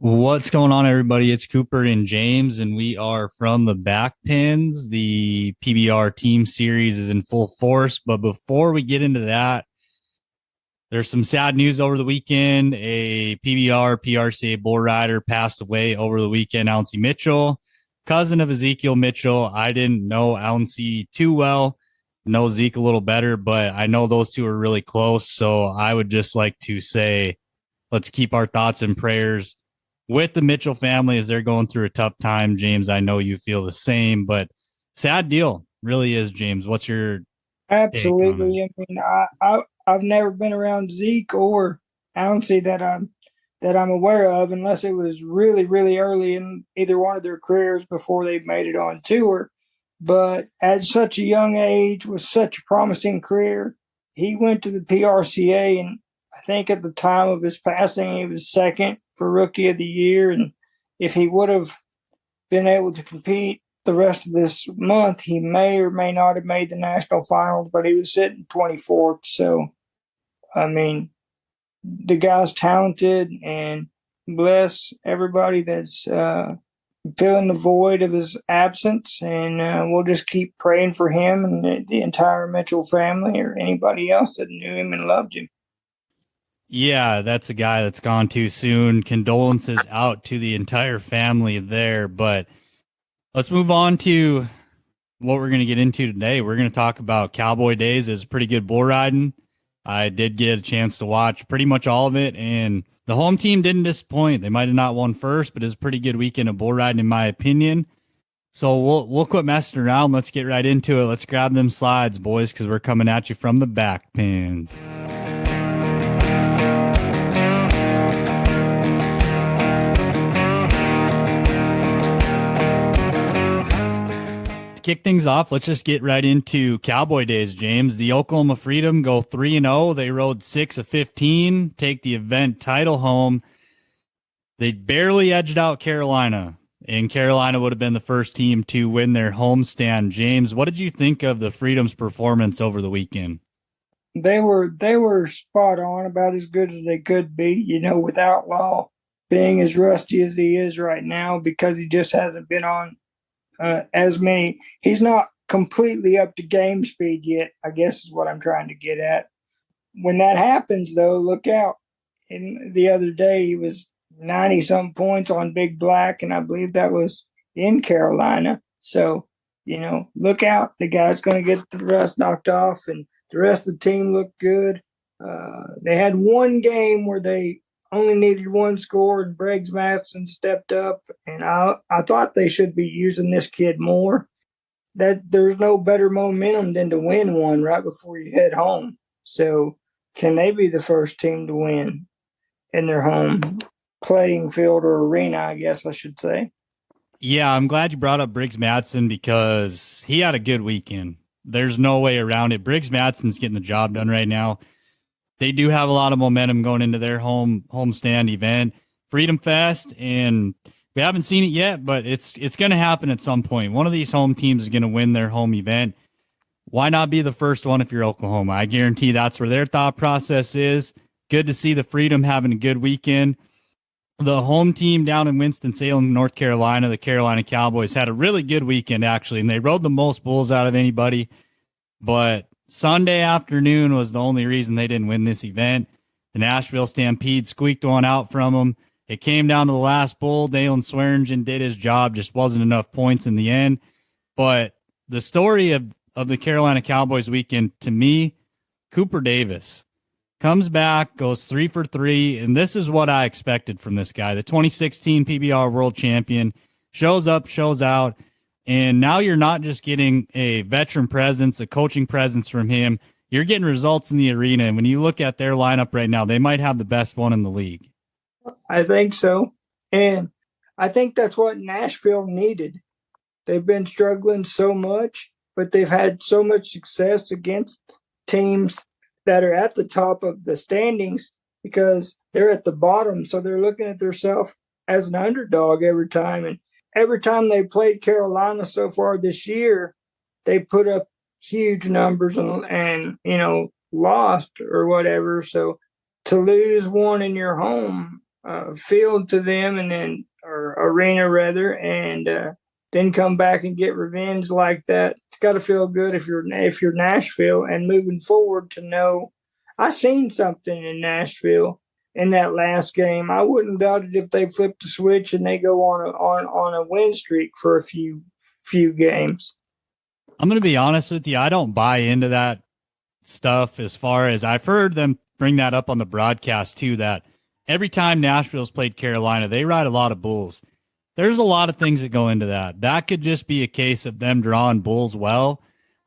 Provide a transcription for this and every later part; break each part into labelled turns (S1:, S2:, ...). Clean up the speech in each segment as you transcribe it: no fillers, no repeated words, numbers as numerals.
S1: What's going on, everybody? It's Cooper and James, and we are from the Back Pins. The PBR team series is in full force. But before we get into that, there's some sad news over the weekend. A PBR PRCA bull rider passed away over the weekend. Ouncy Mitchell, cousin of Ezekiel Mitchell. I didn't know Ouncy too well, know Zeke a little better, but I know those two are really close. So I would just like to say, let's keep our thoughts and prayers with the Mitchell family as they're going through a tough time. James, I know you feel the same, but sad deal really is. James, what's your take on it?
S2: Absolutely. I mean, I've never been around Zeke or Ouncy that I'm aware of, unless it was really, really early in either one of their careers before they made it on tour. But at such a young age, with such a promising career, he went to the PRCA, and I think at the time of his passing, he was second for Rookie of the Year. And if he would have been able to compete the rest of this month, he may or may not have made the national finals, but he was sitting 24th. So, I mean, the guy's talented, and bless everybody that's filling the void of his absence. And we'll just keep praying for him and the entire Mitchell family or anybody else that knew him and loved him.
S1: Yeah, that's a guy that's gone too soon. Condolences out to the entire family there. But let's move on to what we're going to get into today. We're going to talk about Cowboy Days. It's pretty good bull riding. I did get a chance to watch pretty much all of it, and the home team didn't disappoint. They might have not won first, but it's a pretty good weekend of bull riding, in my opinion. So we'll quit messing around. Let's get right into it. Let's grab them slides, boys, because we're coming at you from the back pins. Kick things off, let's just get right into Cowboy Days, James. The Oklahoma Freedom go 3-0. They rode 6 of 15, take the event title home. They barely edged out Carolina, and Carolina would have been the first team to win their homestand. James, what did you think of the Freedom's performance over the weekend?
S2: They were spot on, about as good as they could be, with Outlaw being as rusty as he is right now because he just hasn't been on as many. He's not completely up to game speed yet, I guess is what I'm trying to get at. When that happens, though, look out. And the other day, he was 90 some points on Big Black, and I believe that was in Carolina. So, look out. The guy's going to get the rust knocked off, and the rest of the team looked good. They had one game where they only needed one score, and Briggs Matson stepped up, and I thought they should be using this kid more. That there's no better momentum than to win one right before you head home. So can they be the first team to win in their home playing field or arena, I guess I should say?
S1: Yeah, I'm glad you brought up Briggs Matson because he had a good weekend. There's no way around it. Briggs Matson's getting the job done right now. They do have a lot of momentum going into their homestand event, Freedom Fest, and we haven't seen it yet, but it's going to happen at some point. One of these home teams is going to win their home event. Why not be the first one if you're Oklahoma? I guarantee that's where their thought process is. Good to see the Freedom having a good weekend. The home team down in Winston-Salem, North Carolina, the Carolina Cowboys, had a really good weekend, actually, and they rode the most bulls out of anybody. But Sunday afternoon was the only reason they didn't win this event. The Nashville Stampede squeaked one out from them. It came down to the last bull. Dalen Swearingen did his job, just wasn't enough points in the end. But the story of the Carolina Cowboys weekend, to me, Cooper Davis comes back, goes 3 for 3, and this is what I expected from this guy. The 2016 PBR world champion shows up, shows out, and now you're not just getting a veteran presence, a coaching presence from him. You're getting results in the arena, and when you look at their lineup right now, they might have the best one in the league.
S2: I think so. And I think that's what Nashville needed. They've been struggling so much, but they've had so much success against teams that are at the top of the standings because they're at the bottom. So they're looking at themselves as an underdog every time. And every time they played Carolina so far this year, they put up huge numbers and lost or whatever. So to lose one in your home, field to them, and then or arena rather, and then come back and get revenge like that. It's got to feel good if you're Nashville, and moving forward to know I seen something in Nashville in that last game. I wouldn't doubt it if they flip the switch and they go on a win streak for a few games.
S1: I'm going to be honest with you. I don't buy into that stuff as far as I've heard them bring that up on the broadcast too, that every time Nashville's played Carolina, they ride a lot of bulls. There's a lot of things that go into that. That could just be a case of them drawing bulls well.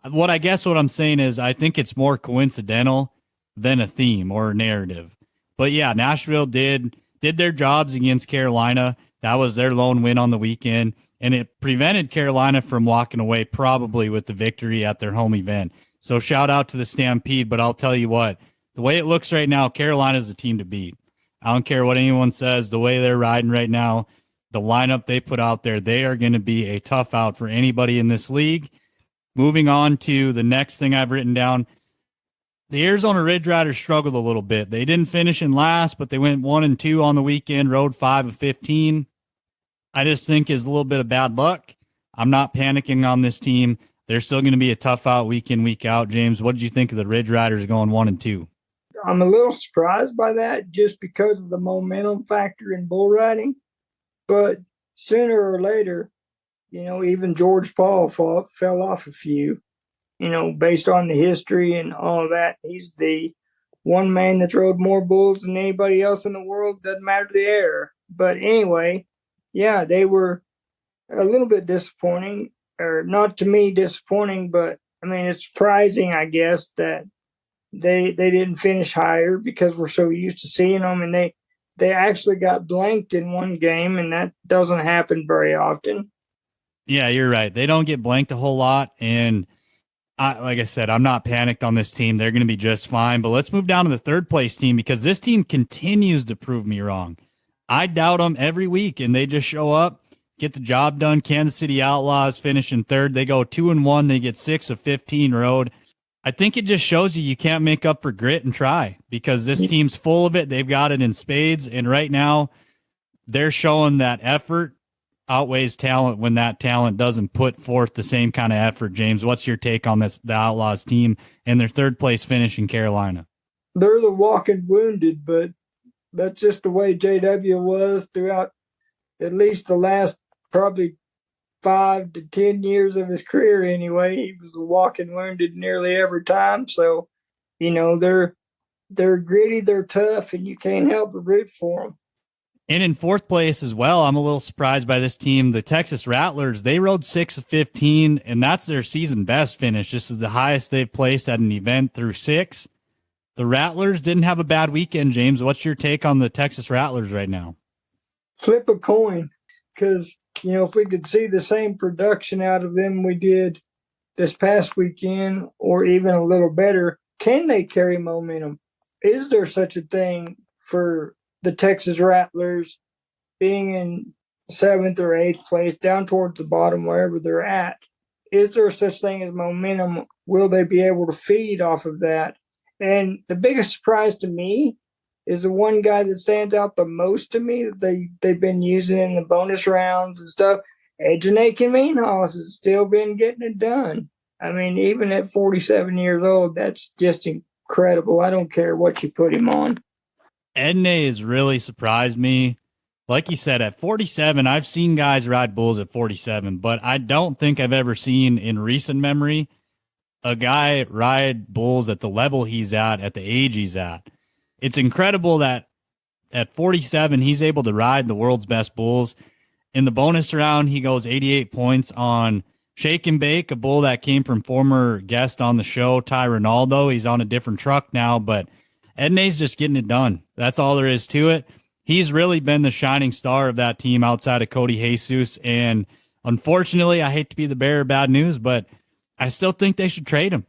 S1: What I'm saying is I think it's more coincidental than a theme or a narrative. But yeah, Nashville did their jobs against Carolina. That was their lone win on the weekend, and it prevented Carolina from walking away probably with the victory at their home event. So shout out to the Stampede, but I'll tell you what, the way it looks right now, Carolina's the team to beat. I don't care what anyone says, the way they're riding right now, the lineup they put out there, they are going to be a tough out for anybody in this league. Moving on to the next thing I've written down, the Arizona Ridge Riders struggled a little bit. They didn't finish in last, but they went 1-2 on the weekend, rode 5 of 15. I just think is a little bit of bad luck. I'm not panicking on this team. They're still going to be a tough out week in, week out. James, what did you think of the Ridge Riders going 1-2?
S2: I'm a little surprised by that just because of the momentum factor in bull riding. But sooner or later, even George Paul fell off a few, based on the history and all of that. He's the one man that's rode more bulls than anybody else in the world. Doesn't matter the era. But anyway, yeah, they were a little bit disappointing, or not to me disappointing, but I mean, it's surprising, I guess, that they didn't finish higher because we're so used to seeing them, and they actually got blanked in one game, and that doesn't happen very often.
S1: Yeah, you're right. They don't get blanked a whole lot, and like I said, I'm not panicked on this team. They're going to be just fine. But let's move down to the third place team because this team continues to prove me wrong. I doubt them every week, and they just show up, get the job done. Kansas City Outlaws finish in third. They go 2-1. They get 6 of 15 road. I think it just shows you can't make up for grit and try because this team's full of it. They've got it in spades, and right now they're showing that effort outweighs talent when that talent doesn't put forth the same kind of effort. James, what's your take on the Outlaws team and their third place finish in Carolina?
S2: They're the walking wounded, but that's just the way JW was throughout at least the last probably 5 to 10 years of his career anyway. He was a walking wounded nearly every time. So, they're gritty, they're tough, and you can't help but root for them.
S1: And in fourth place as well, I'm a little surprised by this team. The Texas Rattlers, they rode 6 of 15, and that's their season best finish. This is the highest they've placed at an event through 6. The Rattlers didn't have a bad weekend, James. What's your take on the Texas Rattlers right now?
S2: Flip a coin, because, if we could see the same production out of them we did this past weekend, or even a little better, can they carry momentum? Is there such a thing for the Texas Rattlers being in 7th or 8th place, down towards the bottom, wherever they're at? Is there such thing as momentum? Will they be able to feed off of that? And the biggest surprise to me is the one guy that stands out the most to me that they've been using in the bonus rounds and stuff. Ejanakin Meanhouse has still been getting it done. I mean, even at 47 years old, that's just incredible. I don't care what you put him on.
S1: Edney has really surprised me. Like you said, at 47, I've seen guys ride bulls at 47, but I don't think I've ever seen in recent memory a guy ride bulls at the level he's at the age he's at. It's incredible that at 47, he's able to ride the world's best bulls. In the bonus round, he goes 88 points on Shake and Bake, a bull that came from former guest on the show, Ty Ronaldo. He's on a different truck now, but Edney's just getting it done. That's all there is to it. He's really been the shining star of that team outside of Cody Jesus. And unfortunately, I hate to be the bearer of bad news, but I still think they should trade him.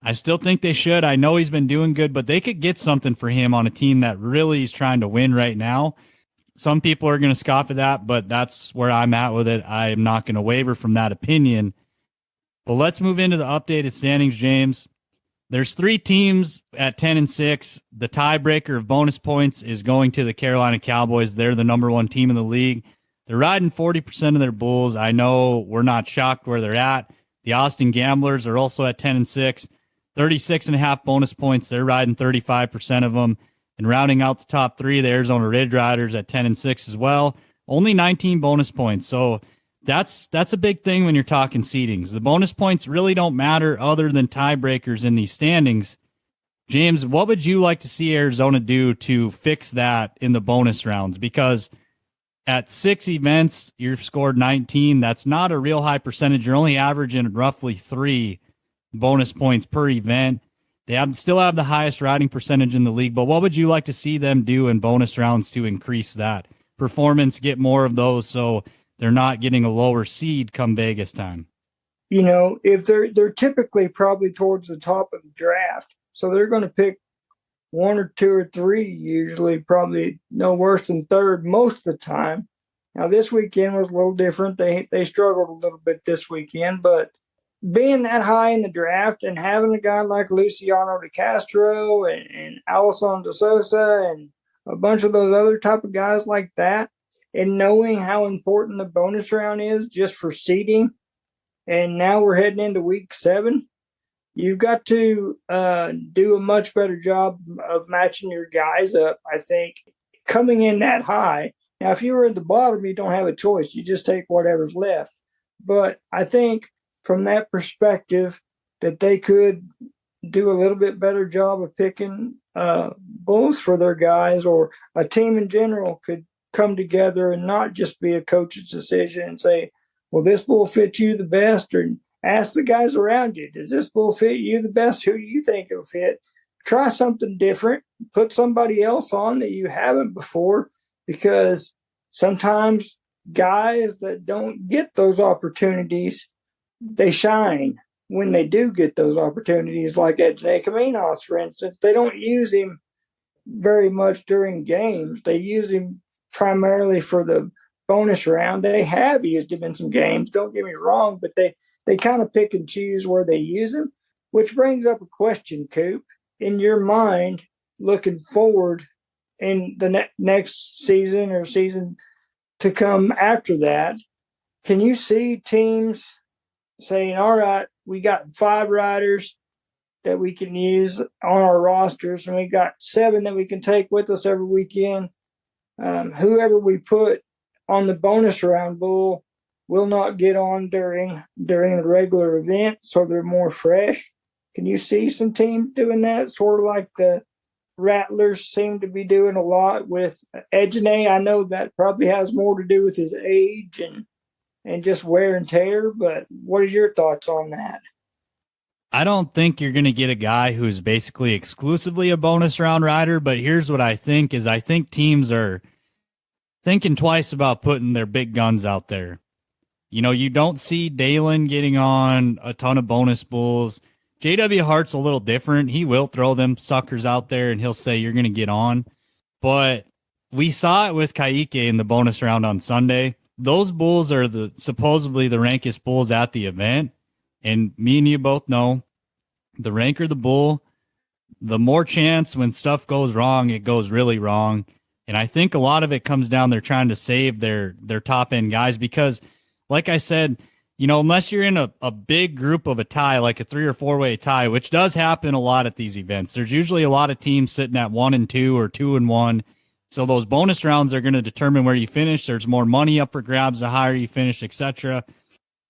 S1: I still think they should. I know he's been doing good, but they could get something for him on a team that really is trying to win right now. Some people are going to scoff at that, but that's where I'm at with it. I am not going to waver from that opinion. But let's move into the updated standings, James. There's 3 teams at 10-6. The tiebreaker of bonus points is going to the Carolina Cowboys. They're the number 1 team in the league. They're riding 40% of their bulls. I know we're not shocked where they're at. The Austin Gamblers are also at 10-6, 36.5 bonus points. They're riding 35% of them. And rounding out the top 3, the Arizona Ridge Riders at 10-6 as well. Only 19 bonus points. So that's a big thing when you're talking seedings. The bonus points really don't matter other than tiebreakers in these standings. James, what would you like to see Arizona do to fix that in the bonus rounds? Because at 6 events, you've scored 19. That's not a real high percentage. You're only averaging roughly 3 bonus points per event. They still have the highest riding percentage in the league, but what would you like to see them do in bonus rounds to increase that performance, get more of those so they're not getting a lower seed come Vegas time?
S2: You know, if they're typically probably towards the top of the draft, so they're going to pick 1 or 2 or 3, usually probably no worse than 3rd most of the time. Now this weekend was a little different. They struggled a little bit this weekend, but being that high in the draft and having a guy like Luciano de Castro and Alison de Sosa and a bunch of those other type of guys like that, and knowing how important the bonus round is just for seeding, and now we're heading into week 7, you've got to do a much better job of matching your guys up, I think, coming in that high. Now, if you were at the bottom, you don't have a choice. You just take whatever's left. But I think from that perspective that they could do a little bit better job of picking bulls for their guys, or a team in general could come together and not just be a coach's decision and say, well, this bull fits you the best, or ask the guys around you, does this bull fit you the best? Who do you think it'll fit? Try something different. Put somebody else on that you haven't before, because sometimes guys that don't get those opportunities, they shine when they do get those opportunities, like at Jacaminos, for instance. They don't use him very much during games. They use him primarily for the bonus round. They have used him in some games, don't get me wrong, but they kind of pick and choose where they use him, which brings up a question, Coop. In your mind, looking forward in the next season or season to come after that, can you see teams saying, all right, we got 5 riders that we can use on our rosters, and we got 7 that we can take with us every weekend. Whoever we put on the bonus round bull will not get on during the regular event, so they're more fresh. Can you see some teams doing that, sort of like the Rattlers seem to be doing a lot with Ejene? I know that probably has more to do with his age and just wear and tear, but what are your thoughts on that?
S1: I don't think you're going to get a guy who's basically exclusively a bonus round rider, but here's what I think is I think teams are thinking twice about putting their big guns out there. You know, you don't see Dalen getting on a ton of bonus bulls. JW Hart's a little different. He will throw them suckers out there and he'll say you're going to get on. But we saw it with Kaique in the bonus round on Sunday. Those bulls are supposedly the rankest bulls at the event. And me and you both know the ranker the bull, the more chance when stuff goes wrong, it goes really wrong. And I think a lot of it comes down, they're trying to save their top end guys because, like I said, you know, unless you're in a big group of a tie, like a 3 or 4 way tie, which does happen a lot at these events, there's usually a lot of teams sitting at 1-2 or 2-1. So those bonus rounds are going to determine where you finish. There's more money up for grabs the higher you finish, etc.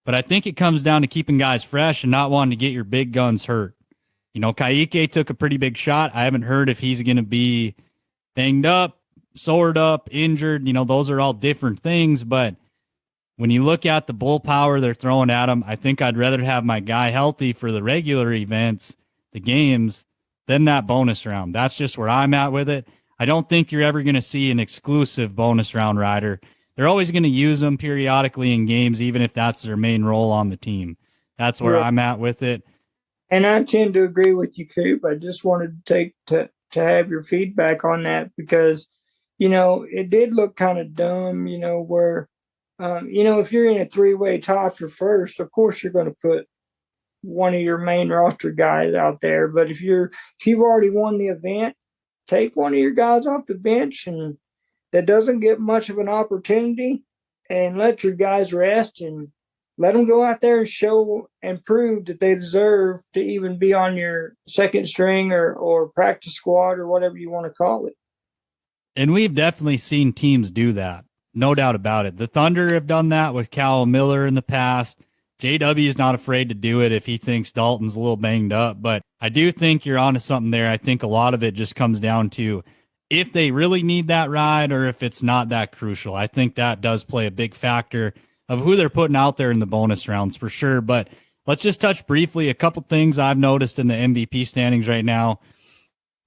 S1: But I think it comes down to keeping guys fresh and not wanting to get your big guns hurt. You know, Kaique took a pretty big shot. I haven't heard if he's going to be banged up, sored up, injured. You know, those are all different things. But when you look at the bull power they're throwing at him, I think I'd rather have my guy healthy for the regular events, the games, than that bonus round. That's just where I'm at with it. I don't think you're ever going to see an exclusive bonus round rider. They're always going to use them periodically in games, even if that's their main role on the team. That's where I'm at with it.
S2: And I tend to agree with you, Coop. I just wanted to have your feedback on that because, you know, it did look kind of dumb, you know, where, you know, if you're in a 3-way tie for first, of course you're going to put one of your main roster guys out there. But if you've already won the event, take one of your guys off the bench and that doesn't get much of an opportunity, and let your guys rest and let them go out there and show and prove that they deserve to even be on your second string or practice squad or whatever you want to call it.
S1: And we've definitely seen teams do that. No doubt about it. The Thunder have done that with Cal Miller in the past. JW is not afraid to do it if he thinks Dalton's a little banged up. But I do think you're onto something there. I think a lot of it just comes down to if they really need that ride or if it's not that crucial. I think that does play a big factor of who they're putting out there in the bonus rounds for sure. But let's just touch briefly a couple things I've noticed in the MVP standings right now.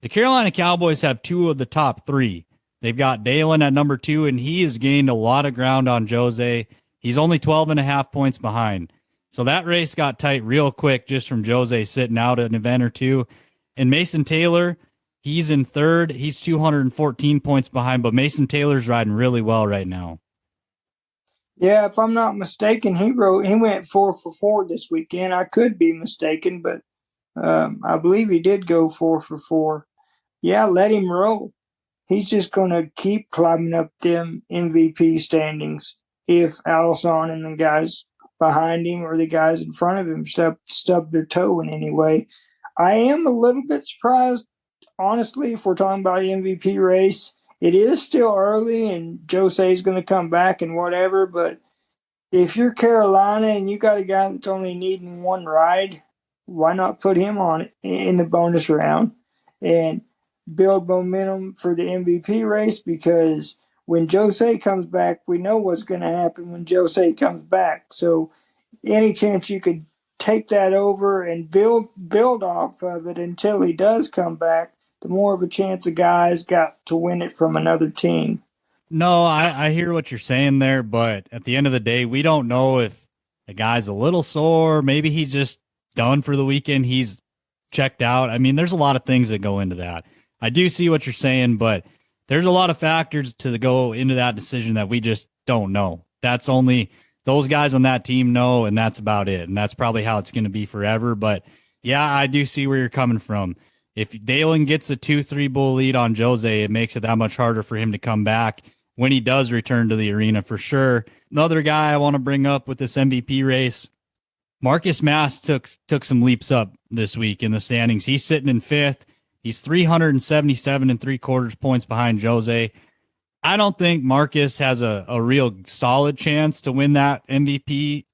S1: The Carolina Cowboys have two of the top three. They've got Dalen at number 2, and he has gained a lot of ground on Jose. He's only 12.5 points behind. So that race got tight real quick just from Jose sitting out an event or two. And Mason Taylor, he's in third. He's 214 points behind, but Mason Taylor's riding really well right now.
S2: Yeah, if I'm not mistaken, he went 4 for 4 this weekend. I could be mistaken, but I believe he did go 4 for 4. Yeah, let him roll. He's just going to keep climbing up them MVP standings if Allison and the guys behind him or the guys in front of him stub their toe in any way. I am a little bit surprised, honestly, if we're talking about the MVP race. It is still early and Jose's going to come back and whatever, but if you're Carolina and you got a guy that's only needing one ride, why not put him on in the bonus round and build momentum for the MVP race? Because when Jose comes back, we know what's going to happen when Jose comes back. So any chance you could take that over and build off of it until he does come back, the more of a chance a guy's got to win it from another team.
S1: No, I hear what you're saying there, but at the end of the day, we don't know if the guy's a little sore. Maybe he's just done for the weekend. He's checked out. I mean, there's a lot of things that go into that. I do see what you're saying, but there's a lot of factors to go into that decision that we just don't know. That's only those guys on that team know, and that's about it. And that's probably how it's going to be forever. But yeah, I do see where you're coming from. If Dalen gets a 2-3 bull lead on Jose, it makes it that much harder for him to come back when he does return to the arena for sure. Another guy I want to bring up with this MVP race, Marcus Mass took some leaps up this week in the standings. He's sitting in 5th. He's 377 3/4 points behind Jose. I don't think Marcus has a real solid chance to win that MVP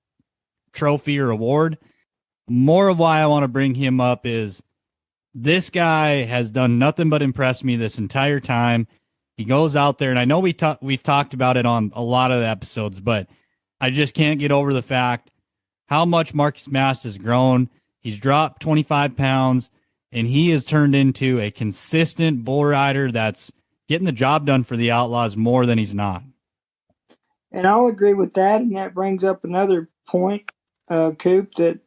S1: trophy or award. More of why I want to bring him up is this guy has done nothing but impress me this entire time. He goes out there, and I know we've talked about it on a lot of the episodes, but I just can't get over the fact how much Marcus Mass has grown. He's dropped 25 pounds, and he has turned into a consistent bull rider that's getting the job done for the Outlaws more than he's not.
S2: And I'll agree with that, and that brings up another point, Coop, that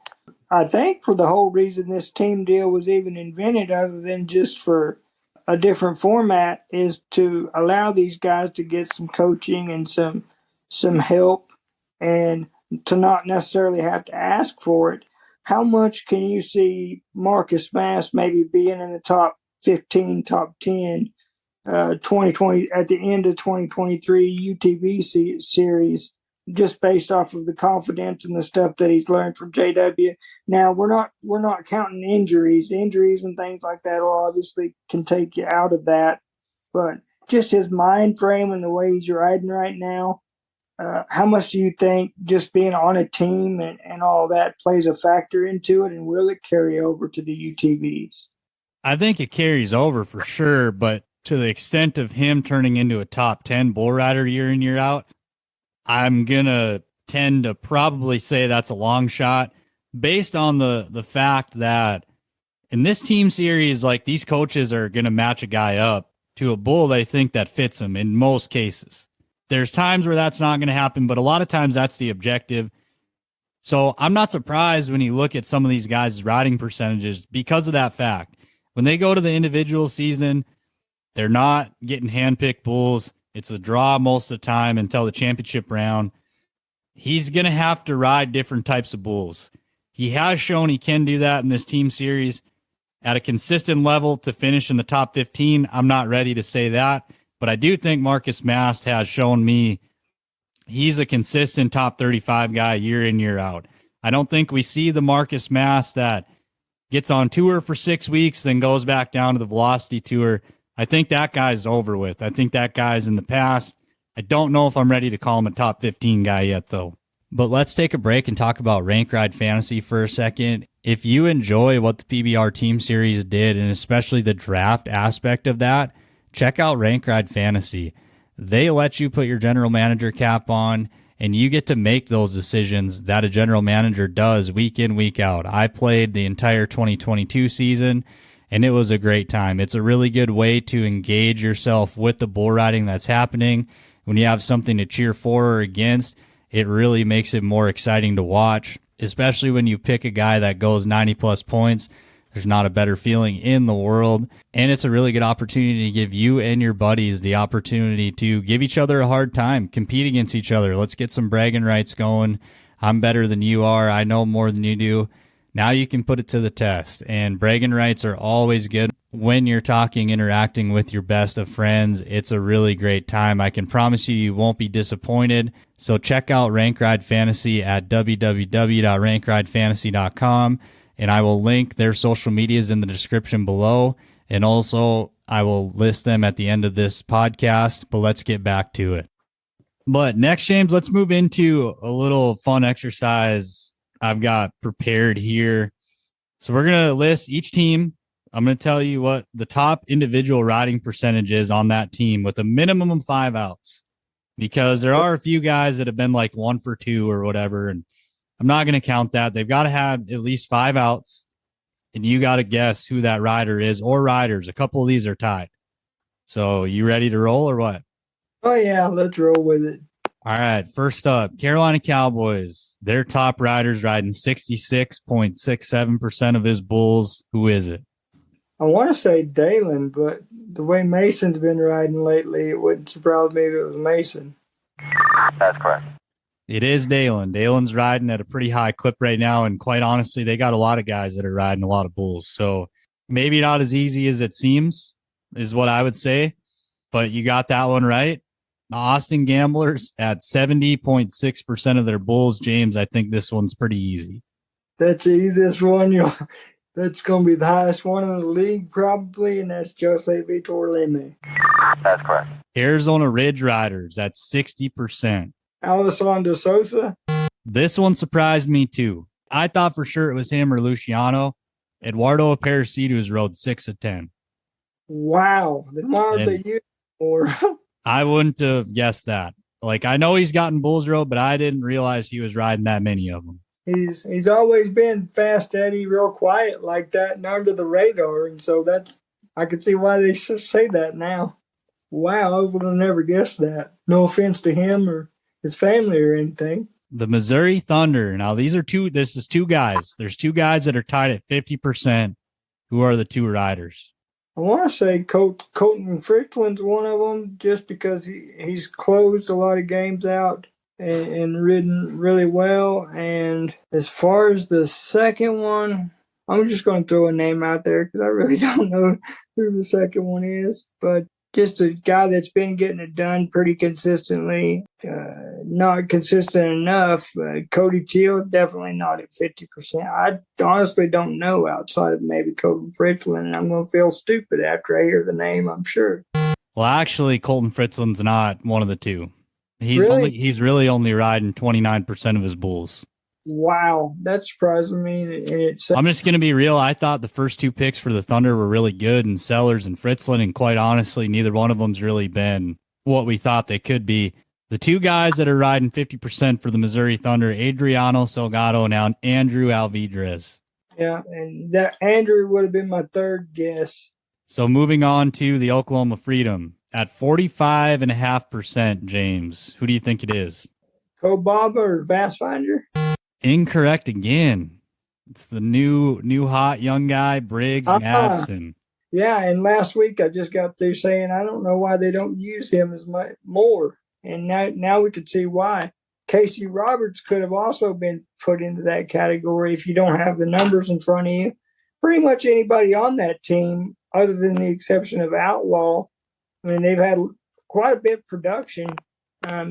S2: I think for the whole reason this team deal was even invented, other than just for a different format, is to allow these guys to get some coaching and some help and to not necessarily have to ask for it. How much can you see Marcus Mass maybe being in the top 15, top 10, 2020 at the end of 2023 UTV series, just based off of the confidence and the stuff that he's learned from JW? Now we're not counting injuries and things like that. Will obviously can take you out of that, but just his mind frame and the way he's riding right now. How much do you think just being on a team and all that plays a factor into it, and will it carry over to the UTVs?
S1: I think it carries over for sure, but to the extent of him turning into a top 10 bull rider year in, year out, I'm going to tend to probably say that's a long shot based on the fact that in this team series, like, these coaches are going to match a guy up to a bull they think that fits him in most cases. There's times where that's not going to happen, but a lot of times that's the objective. So I'm not surprised when you look at some of these guys' riding percentages because of that fact. When they go to the individual season, they're not getting handpicked bulls. It's a draw most of the time until the championship round. He's going to have to ride different types of bulls. He has shown he can do that in this team series at a consistent level to finish in the top 15. I'm not ready to say that, but I do think Marcus Mast has shown me he's a consistent top 35 guy year in, year out. I don't think we see the Marcus Mast that gets on tour for 6 weeks, then goes back down to the Velocity Tour. I think that guy's over with. I think that guy's in the past. I don't know if I'm ready to call him a top 15 guy yet, though. But let's take a break and talk about Rank Ride Fantasy for a second. If you enjoy what the PBR Team Series did, and especially the draft aspect of that, check out Rank Ride Fantasy. They let you put your general manager cap on, and you get to make those decisions that a general manager does week in, week out. I played the entire 2022 season, and it was a great time. It's a really good way to engage yourself with the bull riding that's happening. When you have something to cheer for or against, it really makes it more exciting to watch, especially when you pick a guy that goes 90-plus points. There's not a better feeling in the world, and it's a really good opportunity to give you and your buddies the opportunity to give each other a hard time, compete against each other. Let's get some bragging rights going. I'm better than you are. I know more than you do. Now you can put it to the test, and bragging rights are always good when you're interacting with your best of friends. It's a really great time. I can promise you, you won't be disappointed. So check out Rank Ride Fantasy at www.rankridefantasy.com, and I will link their social medias in the description below. And also, I will list them at the end of this podcast, but let's get back to it. But next, James, let's move into a little fun exercise I've got prepared here. So we're going to list each team. I'm going to tell you what the top individual riding percentage is on that team with a minimum of 5 outs, because there are a few guys that have been like 1 for 2 or whatever. And I'm not going to count that. They've got to have at least 5 outs, and you got to guess who that rider is or riders. A couple of these are tied. So you ready to roll or what?
S2: Oh, yeah, let's roll with it.
S1: All right, first up, Carolina Cowboys. Their top rider's riding 66.67% of his bulls. Who is it?
S2: I want to say Dalen, but the way Mason's been riding lately, it wouldn't surprise me if it was Mason.
S3: That's correct.
S1: It is Dalen. Dalen's riding at a pretty high clip right now, and quite honestly, they got a lot of guys that are riding a lot of bulls. So maybe not as easy as it seems is what I would say, but you got that one right. The Austin Gamblers at 70.6% of their bulls. James, I think this one's pretty easy.
S2: That's the easiest one. That's going to be the highest one in the league probably, and that's Jose Vitor Leme.
S3: That's correct.
S1: Arizona Ridge Riders at 60%.
S2: Alessandro Sosa.
S1: This one surprised me too. I thought for sure it was him or Luciano. Eduardo Aparecido's rode 6 of 10.
S2: Wow. Then why aren't they using more?
S1: I wouldn't have guessed that. Like, I know he's gotten bulls rode, but I didn't realize he was riding that many of them.
S2: He's always been fast, steady, real quiet like that and under the radar. And so I could see why they should say that now. Wow, I would have never guessed that. No offense to him or his family or anything.
S1: The Missouri Thunder. Now, this is 2 guys. There's 2 guys that are tied at 50%. Who are the 2 riders?
S2: I want to say Colton Fricklin's one of them, just because he's closed a lot of games out and ridden really well. And as far as the second one, I'm just going to throw a name out there because I really don't know who the second one is. But just a guy that's been getting it done pretty consistently. Not consistent enough. Cody Teal, definitely not at 50%. I honestly don't know outside of maybe Colton Fritzland, and I'm going to feel stupid after I hear the name, I'm sure.
S1: Well, actually, Colton Fritzland's not one of the 2. He's really only riding 29% of his bulls.
S2: Wow, that surprised me.
S1: I'm just going to be real. I thought the first 2 picks for the Thunder were really good, and Sellers and Fritzland, and quite honestly, neither one of them's really been what we thought they could be. The 2 guys that are riding 50% for the Missouri Thunder, Adriano Salgado and Andrew Alvidrez.
S2: Yeah, and that Andrew would have been my third guess.
S1: So moving on to the Oklahoma Freedom at 45.5%, James. Who do you think it is?
S2: Kobaba or Bassfinder?
S1: Incorrect again. It's the new hot young guy, Briggs Madsen.
S2: Yeah, and last week I just got through saying I don't know why they don't use him as much more. And now we could see why. Casey Roberts could have also been put into that category if you don't have the numbers in front of you. Pretty much anybody on that team, other than the exception of Outlaw, I mean, they've had quite a bit of production.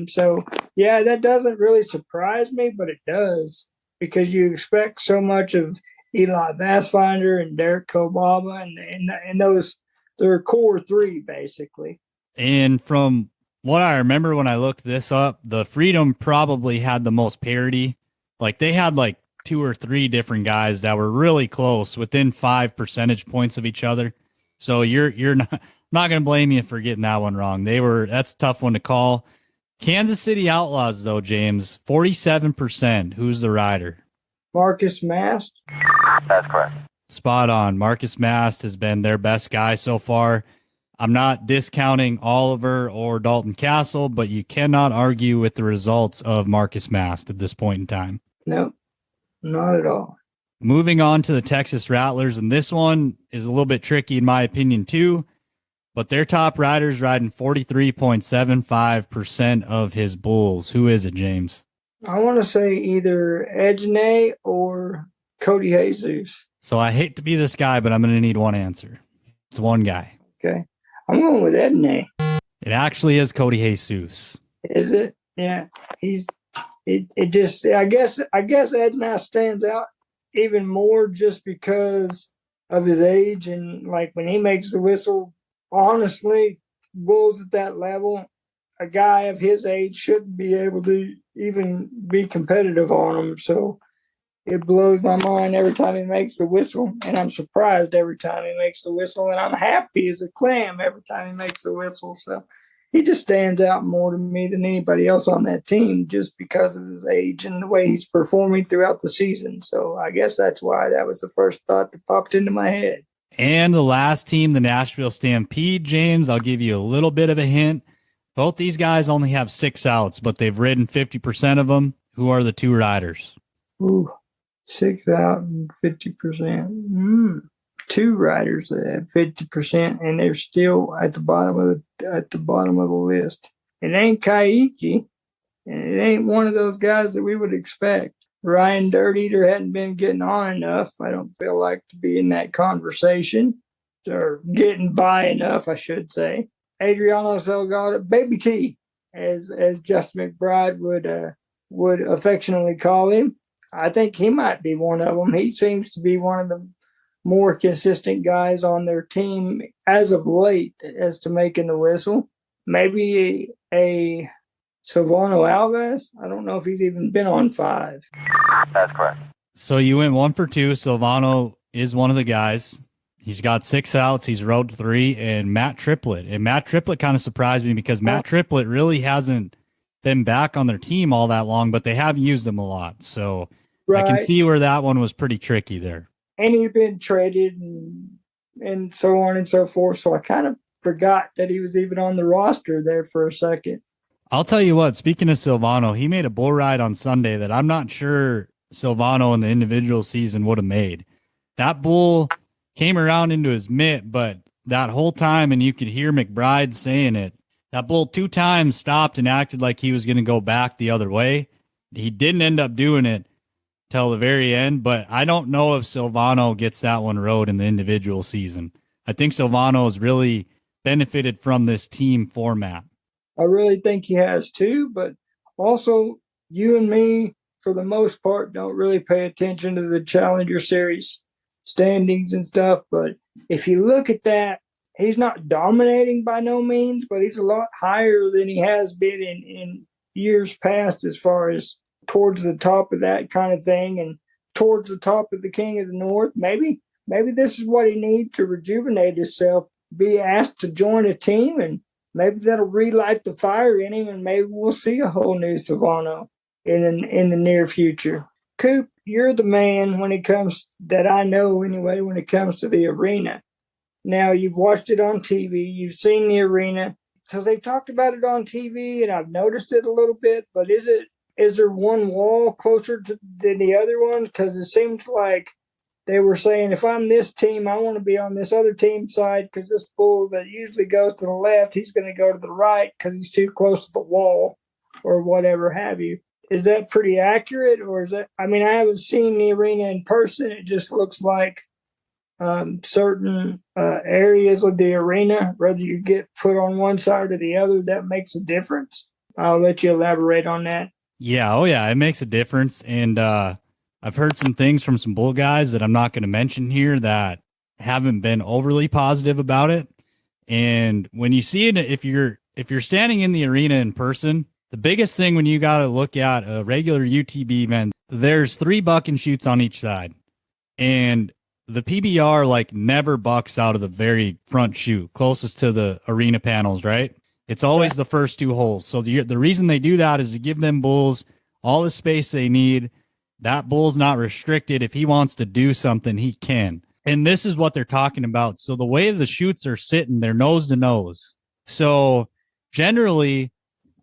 S2: So, yeah, that doesn't really surprise me, but it does because you expect so much of Eli Bassfinder and Derek Kobaba and those, their core three, basically.
S1: And from what I remember when I looked this up, the Freedom probably had the most parity. Like they had like 2 or 3 different guys that were really close, within 5 percentage points of each other. So you're not going to blame you for getting that one wrong. That's a tough one to call. Kansas City Outlaws though, James, 47%. Who's the rider?
S2: Marcus Mast.
S3: That's correct.
S1: Spot on. Marcus Mast has been their best guy so far. I'm not discounting Oliver or Dalton Castle, but you cannot argue with the results of Marcus Mast at this point in time.
S2: No, not at all.
S1: Moving on to the Texas Rattlers, and this one is a little bit tricky in my opinion too, but their top rider's riding 43.75% of his bulls. Who is it, James?
S2: I want to say either Edney or Cody Jesus.
S1: So I hate to be this guy, but I'm going to need one answer. It's one guy.
S2: Okay. I'm going with Edney.
S1: It actually is Cody Jesus.
S2: Is it? Yeah. It just, I guess Edney stands out even more just because of his age. And like when he makes the whistle, honestly, bulls at that level, a guy of his age shouldn't be able to even be competitive on him. So it blows my mind every time he makes the whistle, and I'm surprised every time he makes the whistle, and I'm happy as a clam every time he makes the whistle. So he just stands out more to me than anybody else on that team just because of his age and the way he's performing throughout the season. So I guess that's why that was the first thought that popped into my head.
S1: And the last team, the Nashville Stampede, James, I'll give you a little bit of a hint. Both these guys only have 6 outs, but they've ridden 50% of them. Who are the 2 riders?
S2: Ooh. 6 out and 50%. 2 riders that have 50%, and they're still at the bottom of the list. It ain't Kaiki, and it ain't one of those guys that we would expect. Ryan Dirt Eater hadn't been getting on enough. I don't feel like to be in that conversation, or getting by enough, I should say. Adriano Salgado, Baby T, as Justin McBride would affectionately call him. I think he might be one of them. He seems to be one of the more consistent guys on their team as of late as to making the whistle. Maybe a Silvano Alves. I don't know if he's even been on 5.
S3: That's correct.
S1: So you went 1 for 2. Silvano is one of the guys. He's got 6 outs. He's rode 3, and Matt Triplett. And Matt Triplett kind of surprised me because Matt Triplett really hasn't been back on their team all that long, but they have used him a lot. So right. I can see where that one was pretty tricky there.
S2: And he'd been traded and so on and so forth. So I kind of forgot that he was even on the roster there for a second.
S1: I'll tell you what, speaking of Silvano, he made a bull ride on Sunday that I'm not sure Silvano in the individual season would have made. That bull came around into his mitt, but that whole time, and you could hear McBride saying it, that bull 2 times stopped and acted like he was going to go back the other way. He didn't end up doing it till the very end, but I don't know if Silvano gets that one rode in the individual season. I think Silvano has really benefited from this team format.
S2: I really think he has too, but also you and me, for the most part, don't really pay attention to the Challenger Series standings and stuff. But if you look at that, he's not dominating by no means, but he's a lot higher than he has been in years past as far as towards the top of that kind of thing and towards the top of the King of the North. Maybe this is what he needs to rejuvenate himself, be asked to join a team, and maybe that'll relight the fire in him, and maybe we'll see a whole new Silvano in the near future. Coop, you're the man when it comes, that I know anyway, when it comes to the arena. Now, you've watched it on TV, you've seen the arena, because they've talked about it on TV, and I've noticed it a little bit, but is there one wall closer than the other ones? Because it seems like they were saying, if I'm this team, I want to be on this other team side, because this bull that usually goes to the left, he's going to go to the right because he's too close to the wall or whatever have you. is that pretty accurate, or is that? I mean, I haven't seen the arena in person. It just looks like certain areas of the arena, whether you get put on one side or the other, that makes a difference. I'll let you elaborate on that.
S1: Yeah, oh yeah, it makes a difference. And I've heard some things from some bull guys that I'm not going to mention here that haven't been overly positive about it. And when you see it, if you're standing in the arena in person, the biggest thing when you got to look at a regular UTB event, there's 3 buck and shoots on each side. And the PBR like never bucks out of the very front chute closest to the arena panels, right? It's always the first 2 holes. So the reason they do that is to give them bulls all the space they need. That bull's not restricted. If he wants to do something, he can. And this is what they're talking about. So the way the chutes are sitting, they're nose to nose. So generally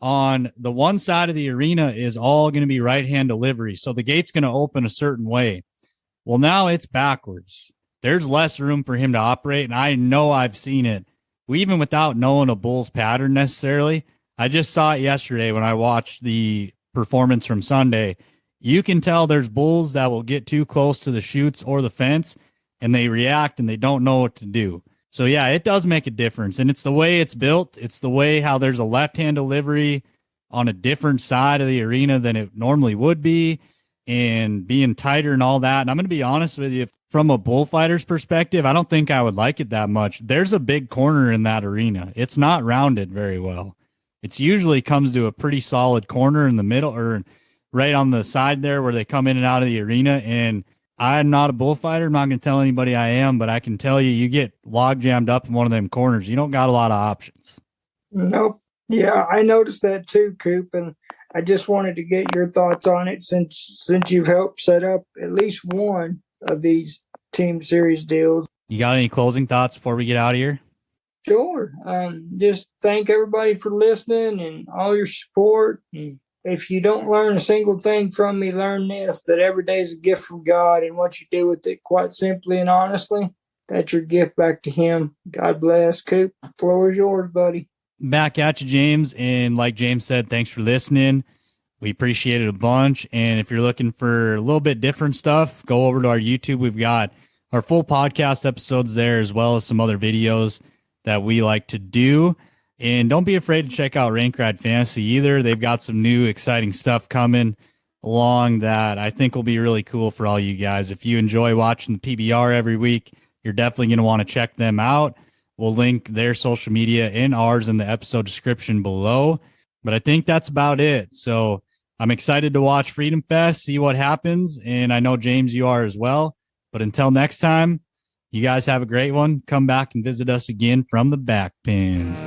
S1: on the one side of the arena is all going to be right-hand delivery. So the gate's going to open a certain way. Well, now it's backwards. There's less room for him to operate, and I know I've seen it. Even without knowing a bull's pattern necessarily, I just saw it yesterday when I watched the performance from Sunday. You can tell there's bulls that will get too close to the chutes or the fence, and they react, and they don't know what to do. So, yeah, it does make a difference, and it's the way it's built. It's the way how there's a left-hand delivery on a different side of the arena than it normally would be, and being tighter and all that. And I'm going to be honest with you, from a bullfighter's perspective, I don't think I would like it that much. There's a big corner in that arena. It's not rounded very well. It's usually comes to a pretty solid corner in the middle or right on the side there where they come in and out of the arena. And I'm not a bullfighter. I'm not going to tell anybody I am, but I can tell you, you get log jammed up in one of them corners. You don't got a lot of options.
S2: Nope. Yeah, I noticed that too, Coop, and I just wanted to get your thoughts on it since you've helped set up at least one of these team series deals.
S1: You got any closing thoughts before we get out of here?
S2: Sure. Just thank everybody for listening and all your support. And if you don't learn a single thing from me, learn this, that every day is a gift from God, and what you do with it, quite simply and honestly, that's your gift back to him. God bless. Coop, the floor is yours, buddy.
S1: Back at you, James. And like James said, thanks for listening. We appreciate it a bunch. And if you're looking for a little bit different stuff, go over to our YouTube. We've got our full podcast episodes there, as well as some other videos that we like to do. And don't be afraid to check out Rank Ride Fantasy either. They've got some new exciting stuff coming along that I think will be really cool for all you guys. If you enjoy watching the PBR every week, you're definitely going to want to check them out. We'll link their social media and ours in the episode description below. But I think that's about it. So I'm excited to watch Freedom Fest, see what happens. And I know, James, you are as well. But until next time, you guys have a great one. Come back and visit us again from the back pins.